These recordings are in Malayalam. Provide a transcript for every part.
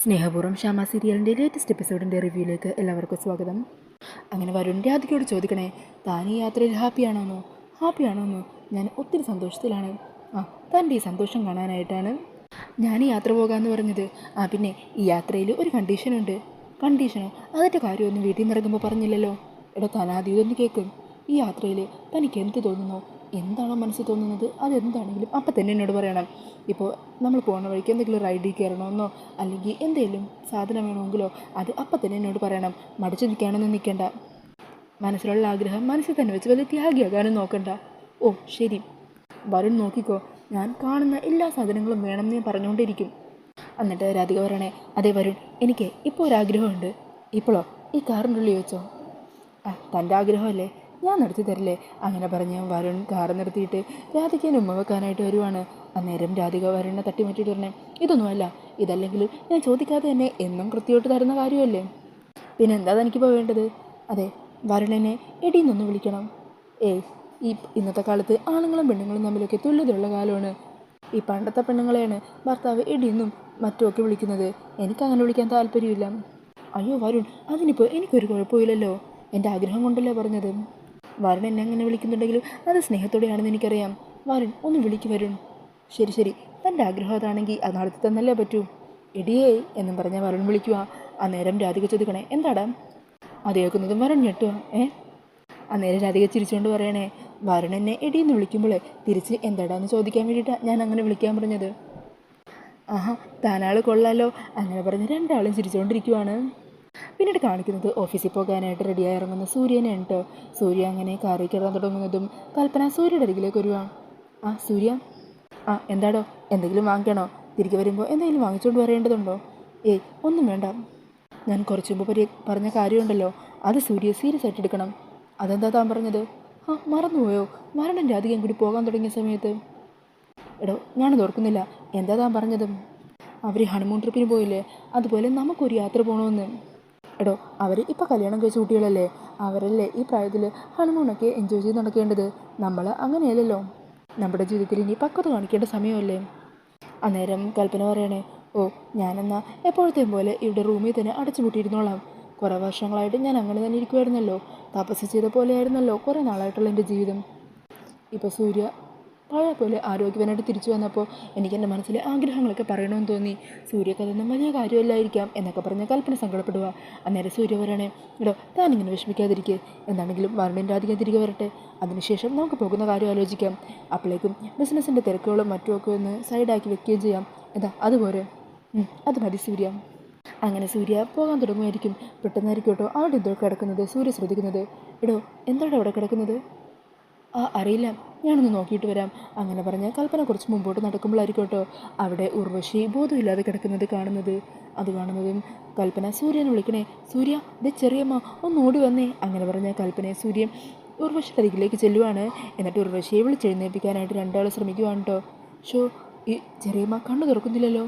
സ്നേഹപൂർവ്വം ശ്യാമ സീരിയലിൻ്റെ ലേറ്റസ്റ്റ് എപ്പിസോഡിൻ്റെ റിവ്യൂയിലേക്ക് എല്ലാവർക്കും സ്വാഗതം. അങ്ങനെ വരുൺ രാധികയോട് ചോദിക്കണേ, താൻ ഈ യാത്രയിൽ ഹാപ്പിയാണോന്നോ? ഞാൻ ഒത്തിരി സന്തോഷത്തിലാണ്. തൻ്റെ ഈ സന്തോഷം കാണാനായിട്ടാണ് ഞാൻ ഈ യാത്ര പോകാമെന്ന് പറഞ്ഞത്. പിന്നെ ഈ യാത്രയിൽ ഒരു കണ്ടീഷനുണ്ട്. കണ്ടീഷനോ? അതിൻ്റെ കാര്യമൊന്നും വീട്ടിൽ നിന്ന് ഇറങ്ങുമ്പോൾ പറഞ്ഞില്ലല്ലോ. താൻ ആദ്യം ഇതൊന്ന് കേൾക്കും. ഈ യാത്രയിൽ തനിക്ക് എന്ത് തോന്നുന്നോ, എന്താണോ മനസ്സിൽ തോന്നുന്നത്, അതെന്താണെങ്കിലും അപ്പം തന്നെ എന്നോട് പറയണം. ഇപ്പോൾ നമ്മൾ പോകുന്ന വഴിക്ക് എന്തെങ്കിലും റൈഡിൽ കയറണമെന്നോ അല്ലെങ്കിൽ എന്തെങ്കിലും സാധനം വേണമെങ്കിലോ അത് അപ്പം തന്നെ എന്നോട് പറയണം. മടിച്ചു നിൽക്കാനൊന്നും നിൽക്കണ്ട. മനസ്സിലുള്ള ആഗ്രഹം മനസ്സിൽ തന്നെ വെച്ച് വലിയ ത്യാഗിയാകാനും നോക്കണ്ട. ഓ ശരി വരുൺ, നോക്കിക്കോ, ഞാൻ കാണുന്ന എല്ലാ സാധനങ്ങളും വേണമെന്ന് ഞാൻ പറഞ്ഞുകൊണ്ടിരിക്കും. എന്നിട്ട് രാധിക പറയണേ, അതേ വരുൺ, എനിക്ക് ഇപ്പോൾ ഒരാഗ്രഹമുണ്ട്. ഇപ്പോഴോ? ഈ കാറിൻ്റെ ഉള്ളിൽ വെച്ചോ. തൻ്റെ ആഗ്രഹമല്ലേ, ഞാൻ നടത്തി തരില്ലേ? അങ്ങനെ പറഞ്ഞ് വരുൺ കാറ് നിർത്തിയിട്ട് രാധികേനെ ഉമ്മ വെക്കാനായിട്ട് വരുവാണ്. അന്നേരം രാധിക വരുണിനെ തട്ടിമാറ്റിയിട്ട് പറഞ്ഞേ, ഇതൊന്നുമല്ല, ഇതല്ലെങ്കിലും ഞാൻ ചോദിക്കാതെ തന്നെ എന്നും കൃത്യമായിട്ട് തരുന്ന കാര്യമല്ലേ, പിന്നെ എന്താ തനിക്കിപ്പോൾ വേണ്ടത്? അതെ, വരുണിനെ എടീന്നൊന്ന് വിളിക്കണം. ഈ ഇന്നത്തെ കാലത്ത് ആണുങ്ങളും പെണ്ണുങ്ങളും തമ്മിലൊക്കെ തുല്യതയുള്ള കാലമാണ്. ഈ പണ്ടത്തെ പെണ്ണുങ്ങളെയാണ് ഭർത്താവ് എടീന്നും മറ്റുമൊക്കെ വിളിക്കുന്നത്. എനിക്കങ്ങനെ വിളിക്കാൻ താല്പര്യമില്ല. അയ്യോ വരുൺ, അതിനിപ്പോൾ എനിക്കൊരു കുഴപ്പമില്ലല്ലോ, എൻ്റെ ആഗ്രഹം കൊണ്ടല്ലേ പറഞ്ഞത്. വരുൺ എന്നെ അങ്ങനെ വിളിക്കുന്നുണ്ടെങ്കിലും അത് സ്നേഹത്തോടെയാണെന്ന് എനിക്കറിയാം. വരുൺ ഒന്ന് വിളിക്ക് വരുൺ. ശരി, തൻ്റെ ആഗ്രഹം അതാണെങ്കിൽ അത് നടത്തി തന്നല്ലേ പറ്റൂ. എടിയേ എന്നും പറഞ്ഞാൽ വരുൺ വിളിക്കുക. അന്നേരം രാധിക ചോദിക്കണേ, എന്താടാ? അത് കേൾക്കുന്നതും വരുൺ ഞെട്ടുക. അന്നേരം രാധിക ചിരിച്ചുകൊണ്ട് പറയണേ, വരുൺ എന്നെ എടിയെന്ന് വിളിക്കുമ്പോൾ തിരിച്ച് എന്താടാന്ന് ചോദിക്കാൻ വേണ്ടിയിട്ടാണ് ഞാൻ അങ്ങനെ വിളിക്കാൻ പറഞ്ഞത്. താനാൾ കൊള്ളാലോ. അങ്ങനെ പറഞ്ഞ് രണ്ടാളും ചിരിച്ചുകൊണ്ടിരിക്കുവാണ്. പിന്നീട് കാണിക്കുന്നത് ഓഫീസിൽ പോകാനായിട്ട് റെഡിയായി ഇറങ്ങുന്ന സൂര്യനെ കേട്ടോ. സൂര്യ അങ്ങനെ കാറിൽ കയറാൻ തുടങ്ങുന്നതും കൽപ്പന സൂര്യയുടെ അരികിലേക്ക് വരുവാണ്. സൂര്യ, എന്താടോ, എന്തെങ്കിലും വാങ്ങിക്കണോ? തിരികെ വരുമ്പോൾ എന്തെങ്കിലും വാങ്ങിച്ചുകൊണ്ട് വരേണ്ടതുണ്ടോ? ഒന്നും വേണ്ട. ഞാൻ കുറച്ച് മുമ്പ് പറഞ്ഞ കാര്യമുണ്ടല്ലോ, അത് സൂര്യ സീരിയസ് ആയിട്ട് എടുക്കണം. അതെന്താ താൻ പറഞ്ഞത്? മറന്നുപോയോ? മരണം രാധികം കൂടി പോകാൻ തുടങ്ങിയ സമയത്ത്. ഞാനത് ഓർക്കുന്നില്ല. എന്താ താൻ പറഞ്ഞത്? അവർ ഹണിമൂൺ ട്രിപ്പിന് പോയില്ലേ, അതുപോലെ നമുക്കൊരു യാത്ര പോകണമെന്ന്. അവർ ഇപ്പോൾ കല്യാണം കഴിച്ച കുട്ടികളല്ലേ, അവരല്ലേ ഈ പ്രായത്തിൽ ഹണിമൂണൊക്കെ എൻജോയ് ചെയ്ത് നടക്കേണ്ടത്. നമ്മൾ അങ്ങനെയല്ലല്ലോ. നമ്മുടെ ജീവിതത്തിൽ ഇനി പക്വത കാണിക്കേണ്ട സമയമല്ലേ. അന്നേരം കൽപ്പന പറയണേ, ഞാനെന്നാൽ എപ്പോഴത്തെയും പോലെ ഇവിടെ റൂമിൽ തന്നെ അടച്ചു പൂട്ടിയിരുന്നോളാം. കുറേ വർഷങ്ങളായിട്ട് ഞാൻ അങ്ങനെ തന്നെ ഇരിക്കുമായിരുന്നല്ലോ. തപസ് ചെയ്ത പോലെയായിരുന്നല്ലോ കുറേ നാളായിട്ടുള്ള എൻ്റെ ജീവിതം. ഇപ്പോൾ സൂര്യ പഴയ പോലെ ആരോഗ്യവനായിട്ട് തിരിച്ചു വന്നപ്പോൾ എനിക്ക് എൻ്റെ മനസ്സിലെ ആഗ്രഹങ്ങളൊക്കെ പറയണമെന്ന് തോന്നി. സൂര്യക്കതൊന്നും വലിയ കാര്യമല്ലായിരിക്കാം എന്നൊക്കെ പറഞ്ഞ് കൽപ്പന സങ്കടപ്പെടുക. അന്നേരം സൂര്യ പറയണേ, താനിങ്ങനെ വിഷമിക്കാതിരിക്കുക. എന്താണെങ്കിലും വരുണിൻ്റെ അധികം തിരികെ വരട്ടെ, അതിനുശേഷം നമുക്ക് പോകുന്ന കാര്യം ആലോചിക്കാം. അപ്പോഴേക്കും ബിസിനസ്സിൻ്റെ തിരക്കുകളും മറ്റുമൊക്കെ ഒന്ന് സൈഡാക്കി വെക്കുകയും ചെയ്യാം. അതുപോലെ അത് മതി സൂര്യ. അങ്ങനെ സൂര്യ പോകാൻ തുടങ്ങുമായിരിക്കും. പെട്ടെന്നായിരിക്കും അവിടെ എന്തോ കിടക്കുന്നത് സൂര്യ ശ്രദ്ധിക്കുന്നത്. എന്താണ് അവിടെ കിടക്കുന്നത്? അറിയില്ല, ഞാനൊന്ന് നോക്കിയിട്ട് വരാം. അങ്ങനെ പറഞ്ഞാൽ കൽപ്പന കുറച്ച് മുമ്പോട്ട് നടക്കുമ്പോഴായിരിക്കും അവിടെ ഉർവശി ബോധമില്ലാതെ കിടക്കുന്നത് കാണുന്നത്. അത് കാണുന്നതും കൽപ്പന സൂര്യനെ വിളിക്കണേ, സൂര്യ, ഇത് ചെറിയമ്മ ഒന്ന് ഓടി വന്നേ. അങ്ങനെ പറഞ്ഞാൽ കൽപ്പനയെ സൂര്യൻ ഉർവശിയുടെ അരികിലേക്ക് ചെല്ലുവാണ്. എന്നിട്ട് ഉർവശിയെ വിളിച്ചെഴുന്നേൽപ്പിക്കാനായിട്ട് രണ്ടാൾ ശ്രമിക്കുവാണ് ഈ ചെറിയമ്മ കണ്ണു തുറക്കുന്നില്ലല്ലോ.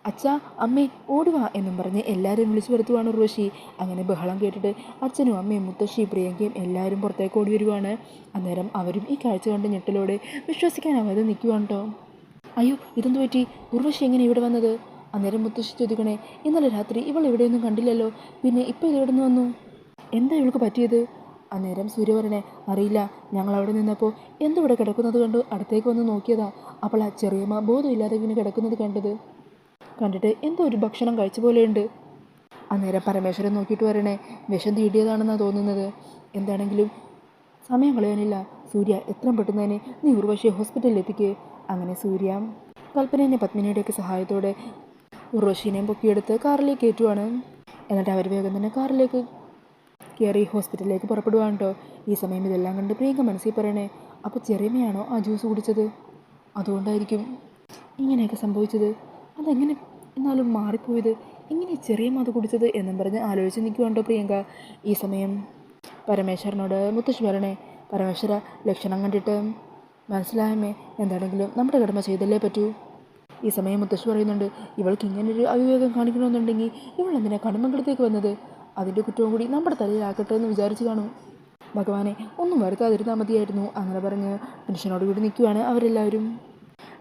അച്ഛാ, അമ്മേ, ഓടുവാ എന്നും പറഞ്ഞ് എല്ലാവരും വിളിച്ചു വരുത്തുവാണ് ഉർവശി. അങ്ങനെ ബഹളം കേട്ടിട്ട് അച്ഛനും അമ്മയും മുത്തശ്ശി പ്രിയങ്കയും എല്ലാവരും പുറത്തേക്ക് ഓടി വരുവാണ്. അന്നേരം അവരും ഈ കാഴ്ച കണ്ട് ഞെട്ടലോടെ വിശ്വസിക്കാനാവാതെ നിൽക്കുവാണ് അയ്യോ, ഇതെന്തു പറ്റി? ഉർവശി എങ്ങനെ ഇവിടെ വന്നത്? അന്നേരം മുത്തശ്ശി ചോദിക്കണേ, ഇന്നലെ രാത്രി ഇവൾ ഇവിടെയൊന്നും കണ്ടില്ലല്ലോ, പിന്നെ ഇപ്പോൾ ഇത് എവിടെ നിന്ന് വന്നു? എന്താ ഇവൾക്ക് പറ്റിയത്? അന്നേരം സൂര്യ പറയണേ, അറിയില്ല, ഞങ്ങൾ അവിടെ നിന്നപ്പോൾ ഇവിടെ കിടക്കുന്നത് കണ്ടു അടുത്തേക്ക് വന്ന് നോക്കിയതാ. അപ്പോൾ ആ ചെറിയമ്മ ബോധമില്ലാതെ ഇങ്ങനെ കിടക്കുന്നത് കണ്ടിട്ട് എന്തോ ഒരു ഭക്ഷണം കഴിച്ച പോലെയുണ്ട്. അന്നേരം പരമേശ്വരൻ നോക്കിയിട്ട് വരണേ, വിഷം തീടിയതാണെന്നാണ് തോന്നുന്നത്. എന്താണെങ്കിലും സമയം കളയാനില്ല. സൂര്യ എത്രയും പെട്ടെന്ന് തന്നെ നീ ഉർവശിയെ ഹോസ്പിറ്റലിൽ എത്തിക്കുക. അങ്ങനെ സൂര്യ കൽപ്പനേനെ പത്മിനിയുടെയൊക്കെ സഹായത്തോടെ ഉർവശീനെയും പൊക്കിയെടുത്ത് കാറിലേക്ക് കയറ്റുവാണ്. എന്നിട്ട് അവർ വേഗം തന്നെ കാറിലേക്ക് കയറി ഹോസ്പിറ്റലിലേക്ക് പുറപ്പെടുവാണ് ഈ സമയം ഇതെല്ലാം കണ്ട് പ്രിയങ്ക മനസ്സിൽ പറയണേ, അപ്പോൾ ചെറിയമ്മയാണോ ആ ജ്യൂസ് കുടിച്ചത്? അതുകൊണ്ടായിരിക്കും ഇങ്ങനെയൊക്കെ സംഭവിച്ചത്. അതെങ്ങനെ എന്നാലും മാറിപ്പോയത്? എങ്ങനെ ചെറിയമ്മ അത് കുടിച്ചത് എന്നും പറഞ്ഞ് ആലോചിച്ച് നിൽക്കുവാണ്ടോ പ്രിയങ്ക. ഈ സമയം പരമേശ്വരനോട് മുത്തശ്ശി പറയണേ, പരമേശ്വര, ലക്ഷണം കണ്ടിട്ട് മനസ്സിലായമേ, എന്താണെങ്കിലും നമ്മുടെ കടമ ചെയ്തല്ലേ പറ്റൂ. ഈ സമയം മുത്തശ്ശി പറയുന്നുണ്ട്, ഇവൾക്ക് ഇങ്ങനൊരു അവിവേകം കാണിക്കണമെന്നുണ്ടെങ്കിൽ ഇവൾ എന്തിനാ കടുമംഗലത്തേക്ക് വന്നത്? അതിൻ്റെ കുറ്റവും കൂടി നമ്മുടെ തലയിലാക്കട്ടെ എന്ന് വിചാരിച്ച് കാണും. ഭഗവാനെ, ഒന്നും വരുത്താതിരുന്നാൽ മതിയായിരുന്നു. അങ്ങനെ പറഞ്ഞ് ടെൻഷനോട് കൂടി നിൽക്കുവാണ് അവരെല്ലാവരും.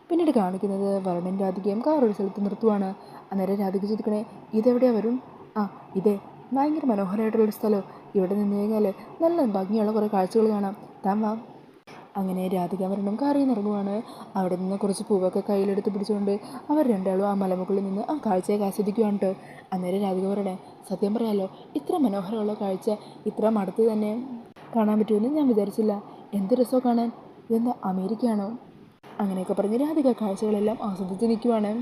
പിന്നീട് കാണിക്കുന്നത് വരുണിൻ്റെ രാധികയും കാർ ഒരു സ്ഥലത്ത് നിർത്തുവാണ്. അന്നേരം രാധിക ചോദിക്കണേ ഇതെവിടെയാണ് വരുൺ? ആ ഇതേ ഭയങ്കര മനോഹരമായിട്ടുള്ളൊരു സ്ഥലം. ഇവിടെ നിന്ന് കഴിഞ്ഞാൽ നല്ല ഭംഗിയുള്ള കുറേ കാഴ്ചകൾ കാണാം. താൻ വാ. അങ്ങനെ രാധിക വരുണും കാറിൽ നിന്ന് ഇറങ്ങുവാണ്. അവിടെ നിന്ന് കുറച്ച് പൂവൊക്കെ കയ്യിലെടുത്ത് പിടിച്ചുകൊണ്ട് അവർ രണ്ടാളും ആ മലമുകളിൽ നിന്ന് ആ കാഴ്ചയൊക്കെ ആസ്വദിക്കുവാണ് കേട്ടോ. അന്നേരം രാധിക പറയണേ സത്യം പറയാലോ, ഇത്ര മനോഹരമുള്ള കാഴ്ച ഇത്ര അടുത്ത് തന്നെ കാണാൻ പറ്റുമെന്ന് ഞാൻ വിചാരിച്ചില്ല. എന്ത് രസമോ കാണാൻ. ഇതെന്താ അമേരിക്കയാണോ? അങ്ങനെയൊക്കെ പറഞ്ഞ് രാധിക കാഴ്ചകളെല്ലാം ആസ്വദിച്ച് നിൽക്കുവാണ്.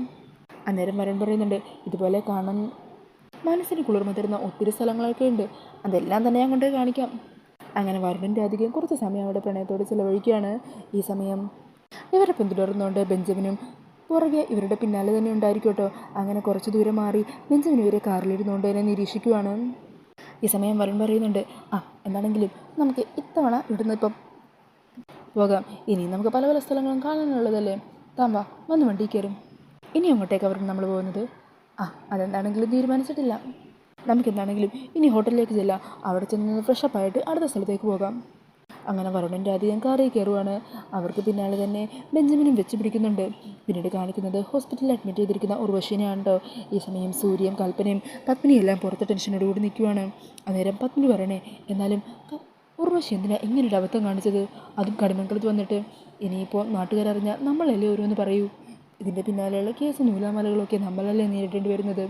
അന്നേരം വരുൺ പറയുന്നുണ്ട് ഇതുപോലെ കാണാൻ മനസ്സിന് കുളിർമ തരുന്ന ഒത്തിരി സ്ഥലങ്ങളൊക്കെ ഉണ്ട്, അതെല്ലാം തന്നെ ഞാൻ കൊണ്ടുപോയി കാണിക്കാം. അങ്ങനെ വരുണിൻ്റെ അധികം കുറച്ച് സമയം അവിടെ പ്രണയത്തോട് ചിലവഴിക്കുകയാണ്. ഈ സമയം ഇവരെ പിന്തുടർന്നുകൊണ്ട് ബെഞ്ചമിനും പുറകെ ഇവരുടെ പിന്നാലെ തന്നെ ഉണ്ടായിരിക്കും കേട്ടോ. അങ്ങനെ കുറച്ച് ദൂരം മാറി ബെഞ്ചമിൻ ഇവരെ കാറിലിരുന്നുകൊണ്ട് തന്നെ നിരീക്ഷിക്കുവാണ്. ഈ സമയം വരുൺ പറയുന്നുണ്ട് എന്താണെങ്കിലും നമുക്ക് ഇത്തവണ ഇവിടുന്ന് ഇപ്പം പോകാം. ഇനി നമുക്ക് പല പല സ്ഥലങ്ങളും കാണാനുള്ളതല്ലേ. താൻ വാ, വന്ന് വണ്ടി കയറും. ഇനി അങ്ങോട്ടേക്ക് അവർ നമ്മൾ പോകുന്നത് അതെന്താണെങ്കിലും തീരുമാനിച്ചിട്ടില്ല. നമുക്കെന്താണെങ്കിലും ഇനി ഹോട്ടലിലേക്ക് ചെല്ലാം. അവിടെ ചെന്ന് ഫ്രഷപ്പായിട്ട് അടുത്ത സ്ഥലത്തേക്ക് പോകാം. അങ്ങനെ വരുണിൻ്റെ അധികം കാറിൽ കയറുവാണ്. അവർക്ക് പിന്നാലെ തന്നെ ബെഞ്ചമിനും വെച്ച് പിടിക്കുന്നുണ്ട്. പിന്നീട് കാണിക്കുന്നത് ഹോസ്പിറ്റലിൽ അഡ്മിറ്റ് ചെയ്തിരിക്കുന്ന ഉർവശിനെയാണ് കേട്ടോ. ഈ സമയം സൂര്യയും കൽപ്പനയും പത്മിനിയും എല്ലാം പുറത്ത് ടെൻഷനോട് കൂടി നിൽക്കുവാണ്. അന്നേരം പത്മിനി പറയണേ എന്നാലും ഉർവശി എന്തിനാ ഇങ്ങനൊരു അബദ്ധം കാണിച്ചത്, അതും കടിമംഗലത്ത് വന്നിട്ട്. ഇനിയിപ്പോൾ നാട്ടുകാരറിഞ്ഞാൽ നമ്മളല്ലേ ഓരോന്ന് പറയൂ. ഇതിൻ്റെ പിന്നാലെയുള്ള കേസ് നൂലാമലകളൊക്കെ നമ്മളല്ലേ നേരിടേണ്ടി വരുന്നത്.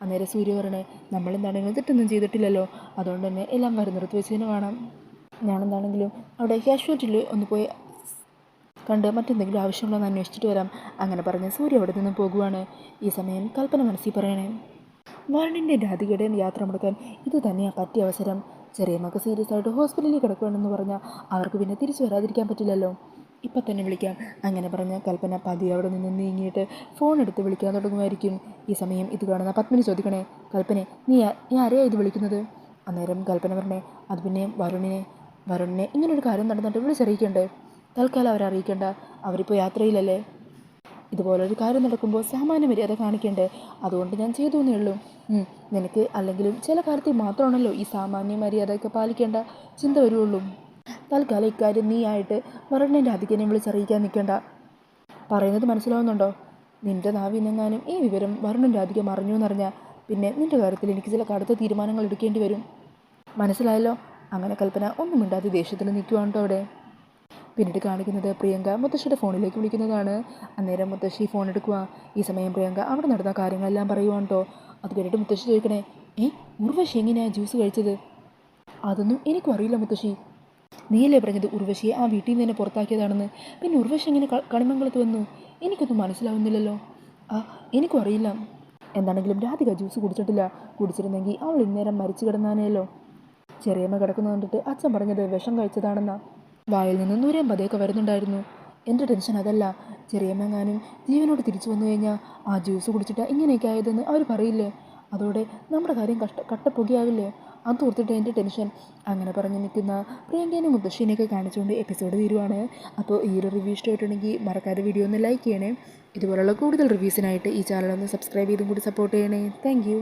അന്നേരം സൂര്യ പറയണേ നമ്മളെന്താണെങ്കിലും തെറ്റൊന്നും ചെയ്തിട്ടില്ലല്ലോ, അതുകൊണ്ട് തന്നെ എല്ലാം വരുന്നിടത്ത് വെച്ച് തന്നെ കാണാം. ഞാനെന്താണെങ്കിലും അവിടെ കാഷ്വാലിറ്റിയിൽ ഒന്ന് പോയി കണ്ട് മറ്റെന്തെങ്കിലും ആവശ്യമുണ്ടോ എന്ന് അന്വേഷിച്ചിട്ട് വരാം. അങ്ങനെ പറഞ്ഞ് സൂര്യ അവിടെ നിന്ന് പോകുവാണ്. ഈ സമയം കൽപ്പന മനസ്സിൽ പറയണേ വരുണിൻ്റെ രാധികയുടെ യാത്ര മുടക്കാൻ ഇത് തന്നെയാണ് പറ്റിയ അവസരം. ചെറിയ മക്ക് സീരിയസ് ആയിട്ട് ഹോസ്പിറ്റലിൽ കിടക്കുകയാണെന്ന് പറഞ്ഞാൽ അവർക്ക് പിന്നെ തിരിച്ചു വരാതിരിക്കാൻ പറ്റില്ലല്ലോ. ഇപ്പം തന്നെ വിളിക്കാം. അങ്ങനെ പറഞ്ഞ കൽപ്പന പതിയെ അവിടെ നിന്ന് നീങ്ങിയിട്ട് ഫോൺ എടുത്ത് വിളിക്കാൻ തുടങ്ങുമായിരിക്കും. ഈ സമയം ഇത് കാണുന്ന പത്മിനി ചോദിക്കണേ കൽപ്പനെ നീ ആരെയാണ് ഇത് വിളിക്കുന്നത്? അന്നേരം കൽപ്പന പറഞ്ഞേ അത് പിന്നെ വരുണിനെ ഇങ്ങനൊരു കാര്യം നടന്നിട്ട് വിളിച്ചറിയിക്കണ്ടേ? തൽക്കാലം അവരറിയിക്കണ്ട, അവരിപ്പോൾ യാത്രയിലല്ലേ. ഇതുപോലൊരു കാര്യം നടക്കുമ്പോൾ സാമാന്യ മര്യാദ കാണിക്കണ്ടേ, അതുകൊണ്ട് ഞാൻ ചെയ്തു എന്നേ ഉള്ളൂ. നിനക്ക് അല്ലെങ്കിലും ചില കാര്യത്തിൽ മാത്രമാണല്ലോ ഈ സാമാന്യ മര്യാദയൊക്കെ പാലിക്കേണ്ട ചിന്ത വരുള്ളൂ. തൽക്കാലം ഇക്കാര്യം നീ ആയിട്ട് വരുണിൻ്റെ അധികനെ വിളിച്ചറിയിക്കാൻ നിൽക്കണ്ട. പറയുന്നത് മനസ്സിലാവുന്നുണ്ടോ? നിൻ്റെ നാവിനെങ്ങാനും ഈ വിവരം വരുണിൻ്റെ അധികം അറിഞ്ഞു എന്നറിഞ്ഞാൽ പിന്നെ നിൻ്റെ കാര്യത്തിൽ എനിക്ക് ചില കടുത്ത തീരുമാനങ്ങൾ എടുക്കേണ്ടി വരും. മനസ്സിലായല്ലോ? അങ്ങനെ കൽപ്പന ഒന്നും മിണ്ടാതെ ദേഷ്യത്തിൽ നിൽക്കുവാണ് അവിടെ. പിന്നീട് കാണിക്കുന്നത് പ്രിയങ്ക മുത്തശ്ശിയുടെ ഫോണിലേക്ക് വിളിക്കുന്നതാണ്. അന്നേരം മുത്തശ്ശി ഫോൺ എടുക്കുക. ഈ സമയം പ്രിയങ്ക അവിടെ നടന്ന കാര്യങ്ങളെല്ലാം പറയുവാണ് കേട്ടോ. അത് കേട്ടിട്ട് മുത്തശ്ശി ചോദിക്കണേ ഉർവശി എങ്ങനെയാണ് ജ്യൂസ് കഴിച്ചത്? അതൊന്നും എനിക്കും അറിയില്ല മുത്തശ്ശി. നീയല്ലേ പറഞ്ഞത് ഉർവശിയെ ആ വീട്ടിൽ നിന്ന് തന്നെ പുറത്താക്കിയതാണെന്ന്. പിന്നെ ഉർവശി എങ്ങനെ കണിമംഗലത്ത് വന്നു? എനിക്കൊന്നും മനസ്സിലാവുന്നില്ലല്ലോ. എനിക്കും അറിയില്ല. എന്താണെങ്കിലും രാധിക ജ്യൂസ് കുടിച്ചിട്ടില്ല. കുടിച്ചിരുന്നെങ്കിൽ അവൾ ഇന്നേരം മരിച്ചു കിടന്നാനേയല്ലോ. ചെറിയമ്മ കിടക്കുന്നത് കണ്ടിട്ട് അച്ഛൻ പറഞ്ഞത് വിഷം കഴിച്ചതാണെന്നാ. വായിൽ നിന്ന് നൂരം പതയൊക്കെ വരുന്നുണ്ടായിരുന്നു. എൻ്റെ ടെൻഷൻ അതല്ല, ചെറിയമ്മങ്ങാനും ജീവനോട് തിരിച്ചു വന്നു കഴിഞ്ഞാൽ ആ ജ്യൂസ് കുടിച്ചിട്ട് ഇങ്ങനെയൊക്കെ ആയതെന്ന് അവർ പറയില്ലേ? അതോടെ നമ്മുടെ കാര്യം കട്ടപ്പൊടിയാവില്ലേ? അത് ഓർത്തിട്ട് എൻ്റെ ടെൻഷൻ. അങ്ങനെ പറഞ്ഞ് നിൽക്കുന്ന പ്രിയങ്കേനെ മുത്തശ്ശീനെയൊക്കെ കാണിച്ചുകൊണ്ട് എപ്പിസോഡ് തീരുവാണ്. അപ്പോൾ ഈ ഒരു റിവ്യൂ ഇഷ്ടമായിട്ടുണ്ടെങ്കിൽ മറക്കാതെ വീഡിയോ ഒന്ന് ലൈക്ക് ചെയ്യണേ. ഇതുപോലുള്ള കൂടുതൽ റിവ്യൂസിനായിട്ട് ഈ ചാനൽ ഒന്ന് സബ്സ്ക്രൈബ് ചെയ്തും കൂടി സപ്പോർട്ട് ചെയ്യണേ. താങ്ക്